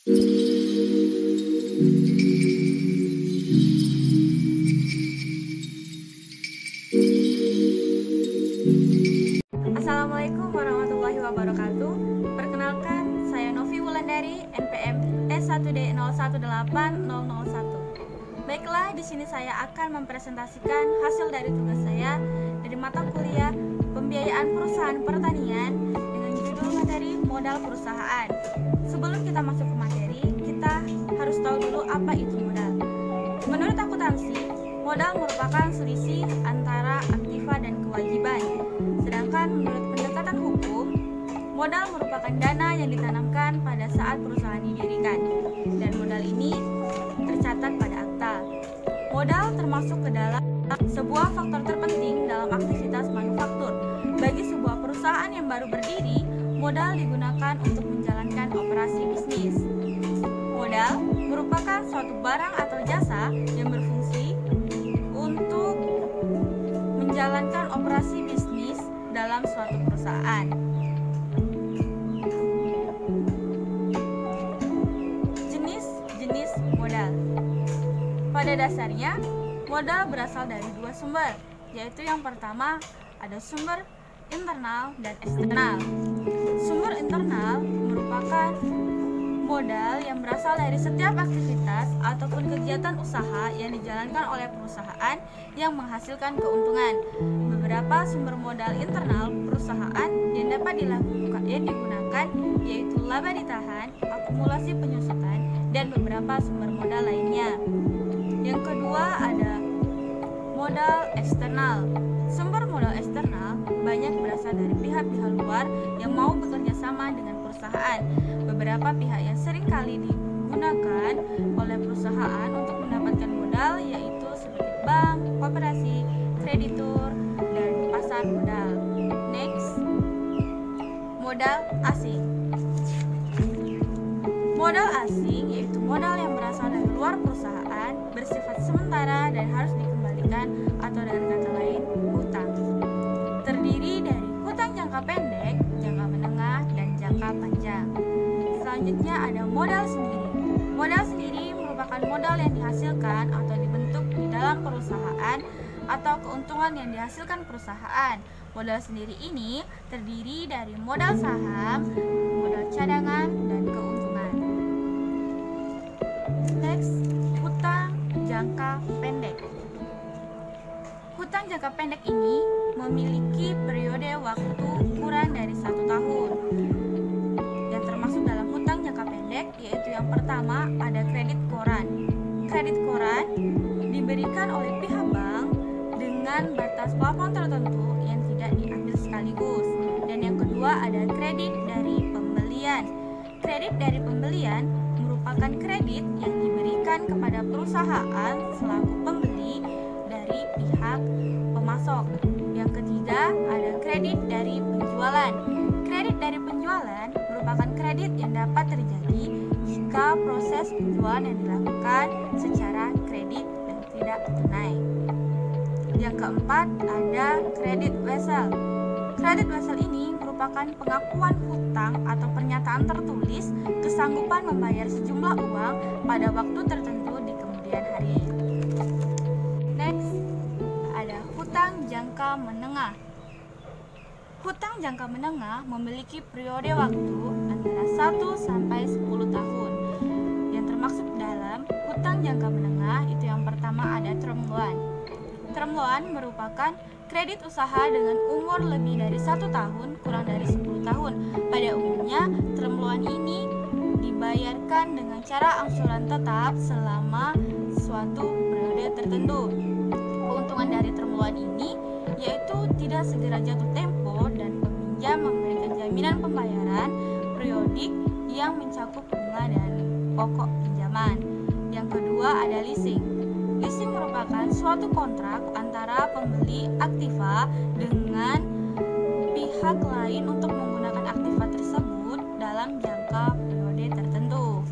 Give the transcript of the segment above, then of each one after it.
Assalamualaikum warahmatullahi wabarakatuh. Perkenalkan, saya Novi Wulandari, NPM S1D018001. Baiklah, di sini saya akan mempresentasikan hasil dari tugas saya dari mata kuliah Pembiayaan Perusahaan Pertanian dengan judul materi modal perusahaan. Sebelum kita masuk ke materi, kita harus tahu dulu apa itu modal. Menurut akuntansi, modal merupakan selisih antara aktiva dan kewajiban. Sedangkan menurut pendekatan hukum, modal merupakan dana yang ditanamkan pada saat perusahaan didirikan, dan modal ini tercatat pada akta. Modal termasuk ke dalam sebuah faktor terpenting dalam aktivitas manufaktur. Bagi sebuah perusahaan yang baru berdiri, modal digunakan untuk menjalankan operasi bisnis. Modal merupakan suatu barang atau jasa yang berfungsi untuk menjalankan operasi bisnis dalam suatu perusahaan. Jenis modal. Pada dasarnya, modal berasal dari dua sumber, yaitu yang pertama ada sumber internal dan eksternal. Sumber internal merupakan modal yang berasal dari setiap aktivitas ataupun kegiatan usaha yang dijalankan oleh perusahaan yang menghasilkan keuntungan. Beberapa sumber modal internal perusahaan yang dapat digunakan yaitu laba ditahan, akumulasi penyusutan, dan beberapa sumber modal lainnya. Yang kedua ada modal eksternal. Sumber modal eksternal banyak berasal dari pihak-pihak luar yang mau bekerja sama dengan perusahaan. Beberapa pihak yang sering kali digunakan oleh perusahaan untuk mendapatkan modal yaitu seperti bank, koperasi, kreditur, dan pasar modal. Next, modal asing. Modal asing yaitu modal yang berasal dari luar perusahaan, bersifat sementara dan harus dikembalikan, atau dengan kata lain, hutang. Terdiri dari hutang jangka pendek, jangka menengah, dan jangka panjang. Selanjutnya ada modal sendiri. Modal sendiri merupakan modal yang dihasilkan atau dibentuk di dalam perusahaan atau keuntungan yang dihasilkan perusahaan. Modal sendiri ini terdiri dari modal saham, modal cadangan, dan keuntungan. Next, hutang jangka pendek. Hutang jangka pendek ini memiliki periode waktu kurang dari 1 tahun. Yang termasuk dalam hutang jangka pendek yaitu yang pertama ada kredit koran. Kredit koran diberikan oleh pihak bank dengan batas plafon tertentu yang tidak diambil sekaligus. Dan yang kedua ada kredit dari pembelian. Kredit dari pembelian merupakan kredit yang diberikan kepada perusahaan selaku pembeli dari pihak pemasok. Yang ketiga ada kredit dari penjualan. Kredit dari penjualan merupakan kredit yang dapat terjadi jika proses penjualan yang dilakukan secara kredit dan tidak tunai. Yang keempat ada kredit wesel. Kredit wesel ini merupakan pengakuan hutang atau pernyataan tertulis kesanggupan membayar sejumlah uang pada waktu tertentu di kemudian hari. Next, ada hutang jangka menengah. Hutang jangka menengah memiliki periode waktu antara 1 sampai 10 tahun. Yang termasuk dalam hutang jangka menengah itu yang pertama ada term loan. Term loan merupakan kredit usaha dengan umur lebih dari 1 tahun kurang dari 10 tahun. Pada umumnya, term loan ini dibayarkan dengan cara angsuran tetap selama suatu periode tertentu. Keuntungan dari term loan ini yaitu tidak segera jatuh tempo dan peminjam memberikan jaminan pembayaran periodik yang mencakup bunga dan pokok pinjaman. Yang kedua ada leasing. Leasing merupakan suatu kontrak antara pembeli aktiva dengan pihak lain untuk menggunakan aktiva tersebut dalam jangka periode tertentu.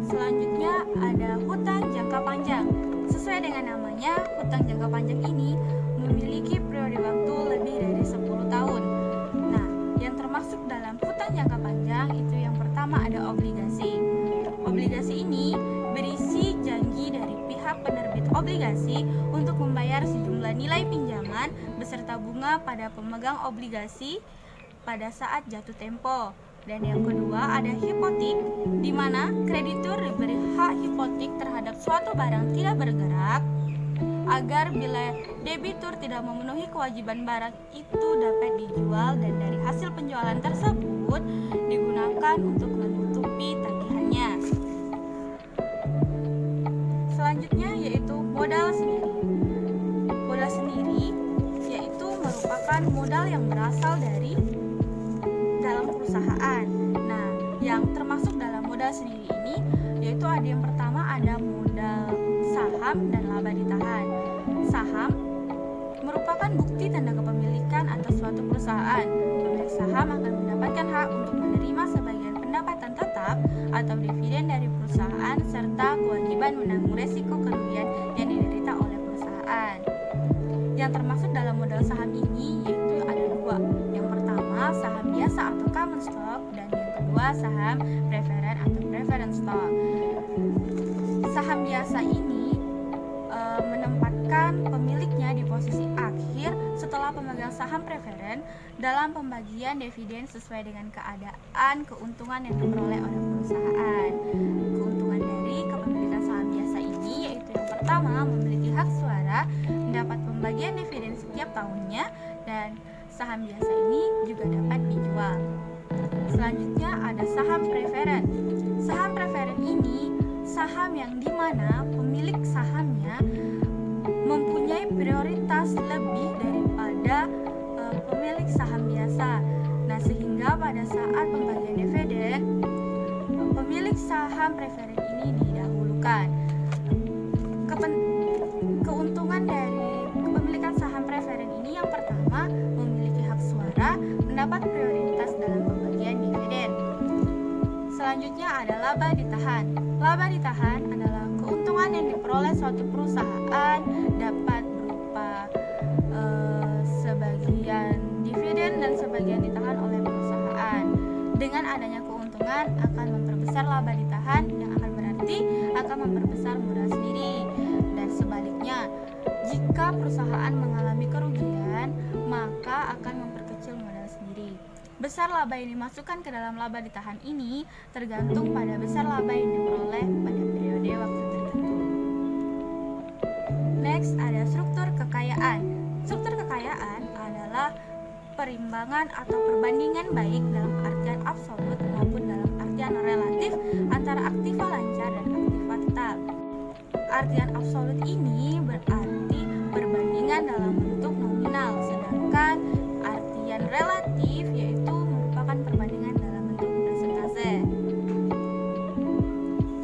Selanjutnya ada hutang jangka panjang. Sesuai dengan namanya, hutang jangka panjang ini memiliki periode waktu lebih dari 10 tahun. Nah, yang termasuk dalam hutang jangka panjang itu yang pertama ada obligasi. obligasi untuk membayar sejumlah nilai pinjaman beserta bunga pada pemegang obligasi pada saat jatuh tempo. Dan yang kedua ada hipotek, di mana kreditur diberi hak hipotek terhadap suatu barang tidak bergerak agar bila debitur tidak memenuhi kewajiban barang itu dapat dijual dan dari hasil penjualan tersebut digunakan untuk menutupi tagihannya. Selanjutnya yaitu modal sendiri. Modal sendiri yaitu merupakan modal yang berasal dari dalam perusahaan. Nah, yang termasuk dalam modal sendiri ini yaitu ada yang pertama ada modal saham dan laba ditahan. Saham merupakan bukti tanda kepemilikan atas suatu perusahaan. Pemilik saham akan mendapatkan hak untuk menerima sebagian pendapatan tetap atau dividen dari perusahaan serta kewajiban menanggung resiko kerugian yang diderita oleh perusahaan. Yang termasuk dalam modal saham ini yaitu ada dua. Yang pertama saham biasa atau common stock dan yang kedua saham preferen atau preference stock. Saham biasa ini menempatkan pemiliknya di posisi akhir setelah pemegang saham preferen dalam pembagian dividen sesuai dengan keadaan keuntungan yang diperoleh oleh perusahaan. Keuntungan dari kepemilikan saham biasa ini yaitu yang pertama memiliki hak suara, mendapat pembagian dividen setiap tahunnya, dan saham biasa ini juga dapat dijual. Selanjutnya ada saham preferen. Saham preferen ini saham yang dimana pemilik sahamnya mempunyai prioritas lebih daripada pemilik saham biasa. Nah, sehingga pada saat pembagian dividen pemilik saham preferen ini didahulukan. Keuntungan dari kepemilikan saham preferen ini yang pertama memiliki hak suara, mendapat prioritas dalam pembagian dividen. Selanjutnya ada laba ditahan. Laba ditahan adalah keuntungan yang diperoleh suatu perusahaan dapat berupa sebagian dividen dan sebagian ditahan oleh perusahaan. Dengan adanya keuntungan akan memperbesar laba ditahan yang akan berarti akan memperbesar modal sendiri. Dan sebaliknya, jika perusahaan mengalami kerugian maka akan memperkecil modal sendiri. Besar laba yang dimasukkan ke dalam laba ditahan ini tergantung pada besar laba yang diperoleh pada periode waktu tertentu. Next ada struktur kekayaan. Struktur kekayaan adalah perimbangan atau perbandingan baik dalam artian absolut maupun dalam artian relatif antara aktiva lancar dan aktiva tetap. Artian absolut ini berarti perbandingan dalam bentuk nominal, sedangkan artian relatif yaitu merupakan perbandingan dalam bentuk persentase.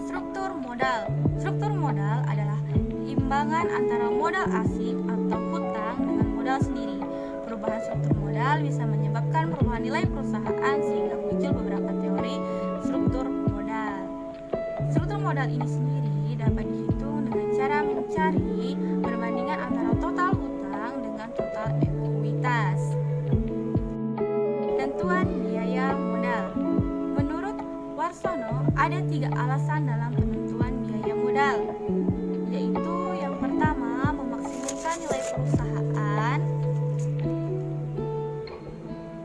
Struktur modal. Struktur modal adalah imbangan antara modal asing atau hutang dengan modal sendiri. Perubahan struktur modal bisa menyebabkan perubahan nilai perusahaan sehingga muncul beberapa teori struktur modal. Struktur modal ini sendiri dapat dihitung dengan cara mencari perbandingan antara total hutang dengan total ekuitas. Tentuan biaya modal. Menurut Warsono, ada 3 alasan dalam penentuan biaya modal, yaitu yang pertama memaksimalkan nilai perusahaan,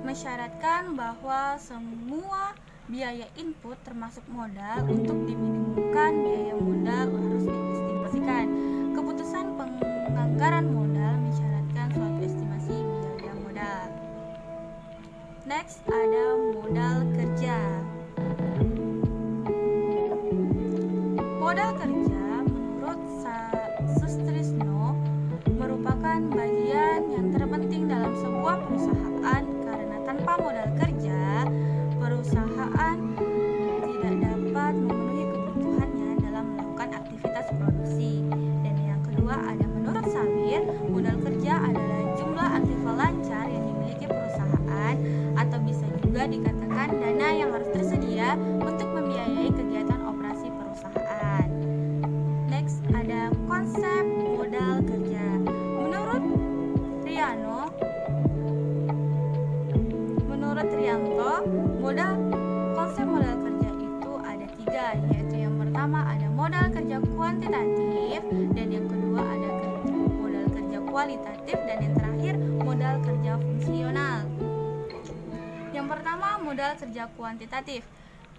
mensyaratkan bahwa semua biaya input termasuk modal untuk diminimumkan biaya modal harus diestimasikan. Keputusan penganggaran modal mensyaratkan suatu estimasi biaya modal. Next ada modal kerja. Modal kerja menurut Sustrisno merupakan bagian yang terpenting dalam sebuah perusahaan karena tanpa modal kerja perusahaan tidak dapat memenuhi kebutuhannya dalam melakukan aktivitas produksi. Dan yang kedua ada menurut Sawir, modal kerja adalah jumlah aktiva lancar yang dimiliki perusahaan atau bisa juga dikatakan dana yang harus tersedia untuk membiayai kegiatan operasi perusahaan. Next ada konsep modal kerja. Menurut Rianto, konsep modal kerja itu ada 3, yaitu yang pertama ada modal kerja kuantitatif, dan yang kedua ada modal kerja kualitatif, dan yang terakhir modal kerja fungsional. Yang pertama, modal kerja kuantitatif.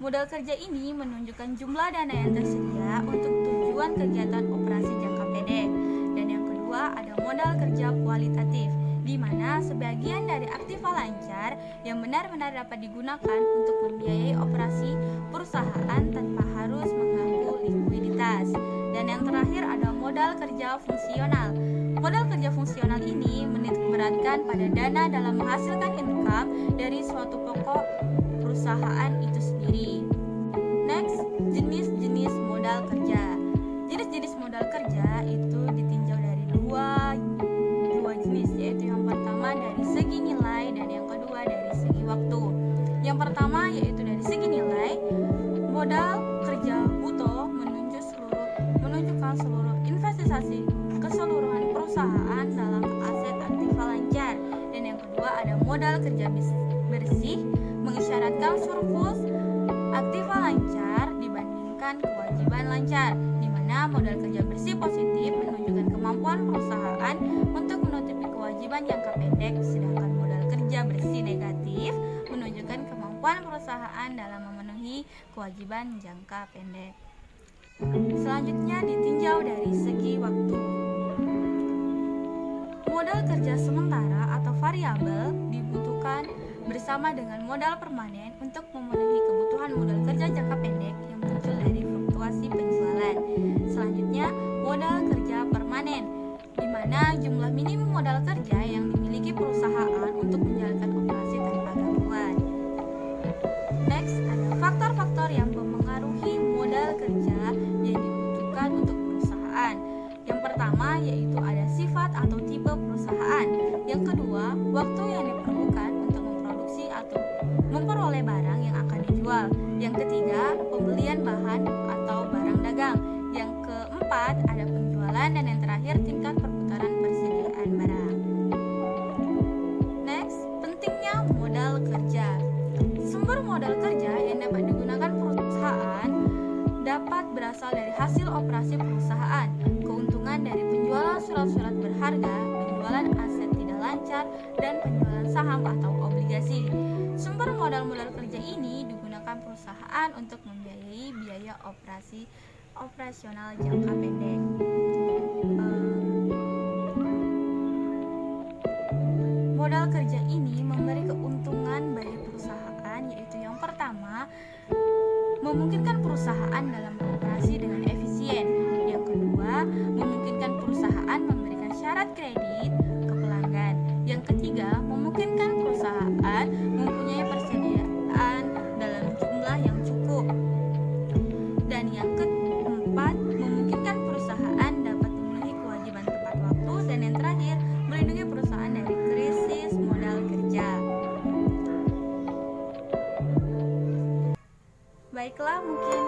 Modal kerja ini menunjukkan jumlah dana yang tersedia untuk tujuan kegiatan operasi jangka pendek. Dan yang kedua ada modal kerja kualitatif, di mana sebagian dari aktiva lancar yang benar-benar dapat digunakan untuk membiayai operasi perusahaan tanpa harus mengganggu likuiditas. Dan yang terakhir ada modal kerja fungsional. Modal kerja fungsional ini menitikberatkan pada dana dalam menghasilkan income dari suatu pokok perusahaan itu sendiri. Next, jenis-jenis modal kerja. Jenis-jenis modal kerja itu ditinjau dari dua jenis, yaitu yang pertama dari segi nilai dan yang kedua dari segi waktu. Yang pertama yaitu dari segi nilai, modal kerja utuh menunjukkan seluruh investasi keseluruhan perusahaan dalam aset aktiva lancar. Dan yang kedua ada modal kerja bersih, mengisyaratkan surplus aktiva lancar dibandingkan kewajiban lancar, di mana modal kerja bersih positif menunjukkan kemampuan perusahaan untuk menutupi kewajiban jangka pendek, sedangkan modal kerja bersih negatif menunjukkan kemampuan perusahaan dalam memenuhi kewajiban jangka pendek. Selanjutnya ditinjau dari segi waktu. Modal kerja sementara atau variabel dibutuhkan bersama dengan modal permanen untuk memenuhi kebutuhan modal kerja jangka pendek yang muncul dari fluktuasi penjualan. Selanjutnya, modal kerja permanen, di mana jumlah minimum modal kerja yang dimiliki perusahaan untuk menjalankan operasi tanpa gangguan. Next, ada faktor-faktor yang mempengaruhi modal kerja yang dibutuhkan untuk perusahaan. Yang pertama yaitu ada sifat atau tipe perusahaan. Yang kedua, waktu yang diperlukan untuk memproduksi atau memperoleh barang yang akan dijual. Yang ketiga, pembelian bahan atau barang dagang. Yang keempat, ada penjualan, dan yang terakhir tingkat perputaran persediaan barang. Next, pentingnya modal kerja. Sumber modal kerja yang dapat digunakan perusahaan dapat berasal dari hasil operasi perusahaan, keuntungan dari penjualan surat-surat berharga, penjualan aset tidak lancar, dan penjualan saham atau obligasi. Sumber modal kerja ini digunakan perusahaan untuk membiayai biaya operasional jangka pendek. Modal kerja ini memberi keuntungan bagi perusahaan, yaitu yang pertama, memungkinkan perusahaan dalam beroperasi dengan efisien. Yang kedua, memungkinkan perusahaan memberikan syarat kredit ke pelanggan. Yang ketiga, memungkinkan perusahaan mempunyai persediaan dalam jumlah yang cukup. Dan yang keempat, memungkinkan perusahaan dapat memenuhi kewajiban tepat waktu. Dan yang terakhir, melindungi perusahaan dari krisis modal kerja. Baiklah, mungkin